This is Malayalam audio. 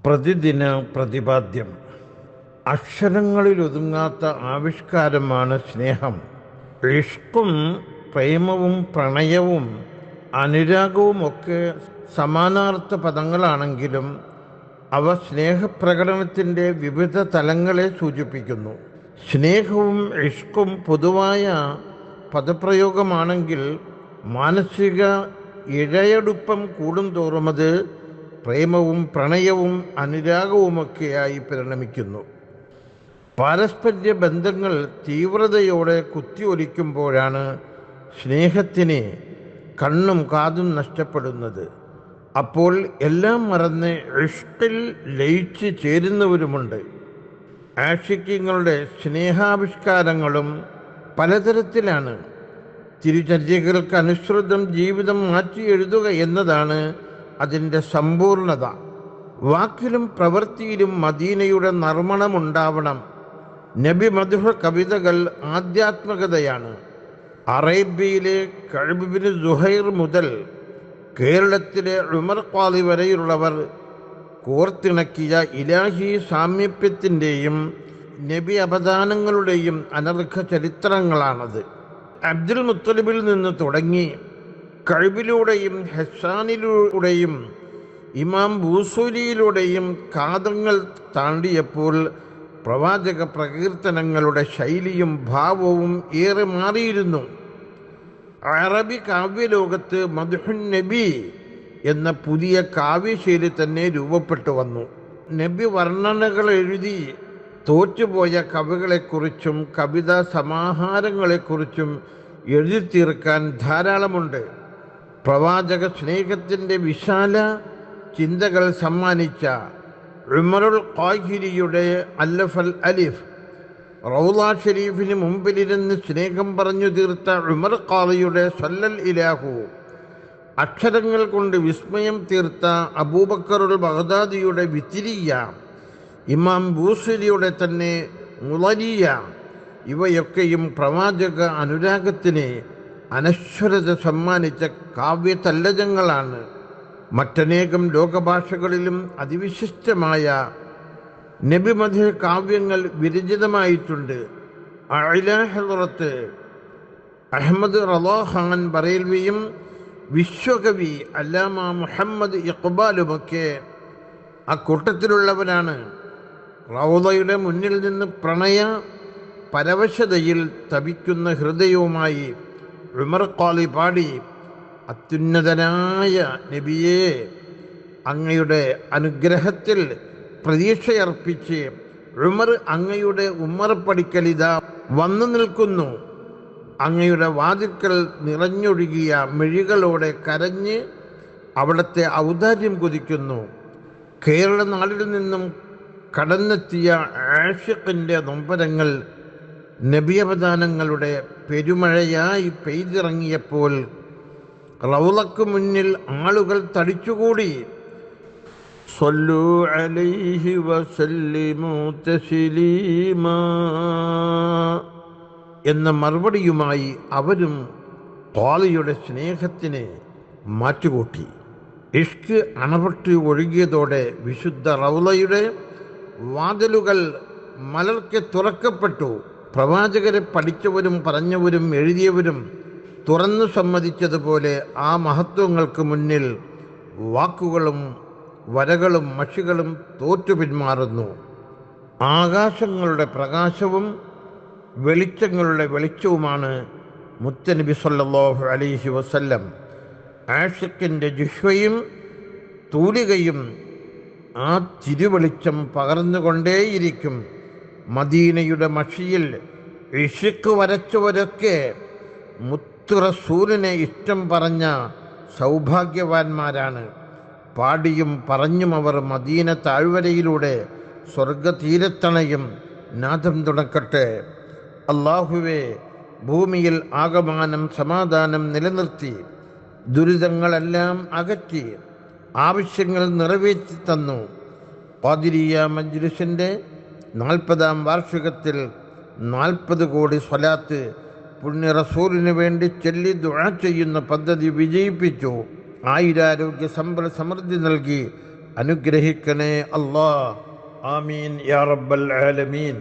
പ്രതിദിന പ്രതിപാദ്യം. അക്ഷരങ്ങളിലൊതുങ്ങാത്ത ആവിഷ്കാരമാണ് സ്നേഹം. ഇഷ്കും പ്രേമവും പ്രണയവും അനുരാഗവുമൊക്കെ സമാനാർത്ഥ പദങ്ങളാണെങ്കിലും അവ സ്നേഹപ്രകടനത്തിൻ്റെ വിവിധ തലങ്ങളെ സൂചിപ്പിക്കുന്നു. സ്നേഹവും ഇഷ്കും പൊതുവായ പദപ്രയോഗമാണെങ്കിൽ മാനസിക ഇഴയടുപ്പം കൂടുന്തോറും അത് പ്രേമവും പ്രണയവും അനുരാഗവുമൊക്കെയായി പരിണമിക്കുന്നു. പാരസ്പര്യ ബന്ധങ്ങൾ തീവ്രതയോടെ കുത്തിയൊലിക്കുമ്പോഴാണ് സ്നേഹത്തിന് കണ്ണും കാതും നഷ്ടപ്പെടുന്നത്. അപ്പോൾ എല്ലാം മറന്ന് ഇഷ്കിൽ ലയിച്ച് ചേരുന്നവരുമുണ്ട്. ആഷിക്യങ്ങളുടെ സ്നേഹാവിഷ്കാരങ്ങളും പലതരത്തിലാണ്. തിരുചര്യകൾക്ക് അനുസൃതം ജീവിതം മാറ്റി എഴുതുക എന്നതാണ് അതിൻ്റെ സമ്പൂർണത. വാക്കിലും പ്രവൃത്തിയിലും മദീനയുടെ നർമ്മണമുണ്ടാവണം. നബി മദ്ഹ് കവിതകൾ ആധ്യാത്മികതയാണ്. അറേബ്യയിലെ കഅബ് ബിൻ സുഹൈർ മുതൽ കേരളത്തിലെ ഉമർ ഖാളി വരെയുള്ളവർ കോർത്തിണക്കിയ ഇലാഹി സാമീപ്യത്തിൻ്റെയും നബി അപദാനങ്ങളുടെയും അനർഘ ചരിത്രങ്ങളാണത്. അബ്ദുൽ മുത്തലിബിൽ നിന്ന് തുടങ്ങി കഅബിലൂടെയും ഹസ്സാനിലൂടെയും ഇമാം ബൂസൂരിയിലൂടെയും കാതങ്ങൾ താണ്ടിയപ്പോൾ പ്രവാചക പ്രകീർത്തനങ്ങളുടെ ശൈലിയും ഭാവവും ഏറെ മാറിയിരുന്നു. അറബി കാവ്യലോകത്ത് മദ്ഹുൻ നബി എന്ന പുതിയ കാവ്യശൈലി തന്നെ രൂപപ്പെട്ടു വന്നു. നബി വർണ്ണനകൾ എഴുതി തോറ്റുപോയ കവികളെക്കുറിച്ചും കവിതാ സമാഹാരങ്ങളെക്കുറിച്ചും എഴുതി തീർക്കാൻ ധാരാളമുണ്ട്. പ്രവാചക സ്നേഹത്തിൻ്റെ വിശാല ചിന്തകൾ സമ്മാനിച്ച ഉമറുൽ ഖാഹിരിയുടെ അല്ലഫൽ അലിഫ്, റൗള ഷരീഫിന് മുമ്പിലിരുന്ന് സ്നേഹം പറഞ്ഞു തീർത്ത ഉമർ ഖാളിയുടെ സല്ലൽ ഇലാഹു, അക്ഷരങ്ങൾ കൊണ്ട് വിസ്മയം തീർത്ത അബൂബക്കറുൽ ബഗ്ദാദിയുടെ വിത്തിരിയ, ഇമാം ബൂസരിയുടെ തന്നെ മുളരിയ, ഇവയൊക്കെയും പ്രവാചക അനുരാഗത്തിന് അനശ്വരത സമ്മാനിച്ച കാവ്യതല്ലജങ്ങളാണ്. മറ്റനേകം ലോകഭാഷകളിലും അതിവിശിഷ്ടമായ നബിമദ്ഹ് കാവ്യങ്ങൾ വിരചിതമായിട്ടുണ്ട്. അഅ്ലാ ഹളറത്ത് അഹ്മദ് റളാ ഖാൻ ബറേൽവിയും വിശ്വകവി അല്ലാമ മുഹമ്മദ് ഇഖ്ബാലുമൊക്കെ അക്കൂട്ടത്തിലുള്ളവരാണ്. റൗളയുടെ മുന്നിൽ നിന്ന് പ്രണയ പരവശതയിൽ തപിക്കുന്ന ഹൃദയവുമായി ഉമർ ഖാളി പാടി, അത്യുന്നതനായ നബിയെ, അങ്ങയുടെ അനുഗ്രഹത്തിൽ പ്രതീക്ഷയർപ്പിച്ച് ഉമർ അങ്ങയുടെ ഉമ്മറപ്പടിക്കലിതാ വന്നു നിൽക്കുന്നു. അങ്ങയുടെ വാതിൽക്കൽ നിറഞ്ഞൊഴുകിയ മിഴികളോടെ കരഞ്ഞ് അവിടുത്തെ ഔദാര്യം കൊതിക്കുന്നു. കേരള നാടിൽ നിന്നും കടന്നെത്തിയ ആഷിഖിൻ്റെ നൊമ്പരങ്ങൾ നബിയവദാനങ്ങളുടെ പെരുമഴയായി പെയ്തിറങ്ങിയപ്പോൾ റൗളക്ക് മുന്നിൽ ആളുകൾ തടിച്ചുകൂടി. സ്വല്ലൂ അലൈഹി വസല്ലിമൂ തസ്ലീമാ എന്ന മറുപടിയുമായി അവരും ഖാളിയുടെ സ്നേഹത്തിന് മാറ്റുകൂട്ടി. ഇഷ്ക് അണപൊട്ടി ഒഴുകിയതോടെ വിശുദ്ധ റൗളയുടെ വാതിലുകൾ മലർക്കെ തുറക്കപ്പെട്ടു. പ്രവാചകരെ പഠിച്ചവരും പറഞ്ഞവരും എഴുതിയവരും തുറന്നു സമ്മതിച്ചതുപോലെ ആ മഹത്വങ്ങൾക്ക് മുന്നിൽ വാക്കുകളും വരകളും മഷികളും തോറ്റു പിന്മാറുന്നു. ആകാശങ്ങളുടെ പ്രകാശവും വെളിച്ചങ്ങളുടെ വെളിച്ചവുമാണ് മുത്തനബി സല്ലല്ലാഹു അലൈഹി വസല്ലം. ആഷിഖിൻ്റെ ജിഹ്വയും തൂലികയും ആ തിരുവെളിച്ചം പകർന്നുകൊണ്ടേയിരിക്കും. മദീനയുടെ മഷിയിൽ ഇഷ്ക് വരച്ചവരൊക്കെ മുത്ത് റസൂലിനെ ഇഷ്ടം പറഞ്ഞ സൗഭാഗ്യവാന്മാരാണ്. പാടിയും പറഞ്ഞും അവർ മദീന താഴ്വരയിലൂടെ സ്വർഗതീരത്തണയും. നാദം തുടക്കട്ടെ. അല്ലാഹുവേ, ഭൂമിയിൽ ആകമാനം സമാധാനം നിലനിർത്തി ദുരിതങ്ങളെല്ലാം അകറ്റി ആവശ്യങ്ങൾ നിറവേറ്റി തന്നു. ഖാദിരിയ മജ്ലിസിൻ്റെ 40-ാം വാർഷികത്തിൽ 40 കോടി സ്വലാത്ത് പുണ്യ റസൂലിന് വേണ്ടി ചൊല്ലി ദുആ ചെയ്യുന്ന പദ്ധതി വിജയിപ്പിച്ചു. ആയുരാരോഗ്യ സമ്പൽ സമൃദ്ധി നൽകി അനുഗ്രഹിക്കണേ അല്ലാ. ആമീൻ യാ റബ്ബൽ ആലമീൻ.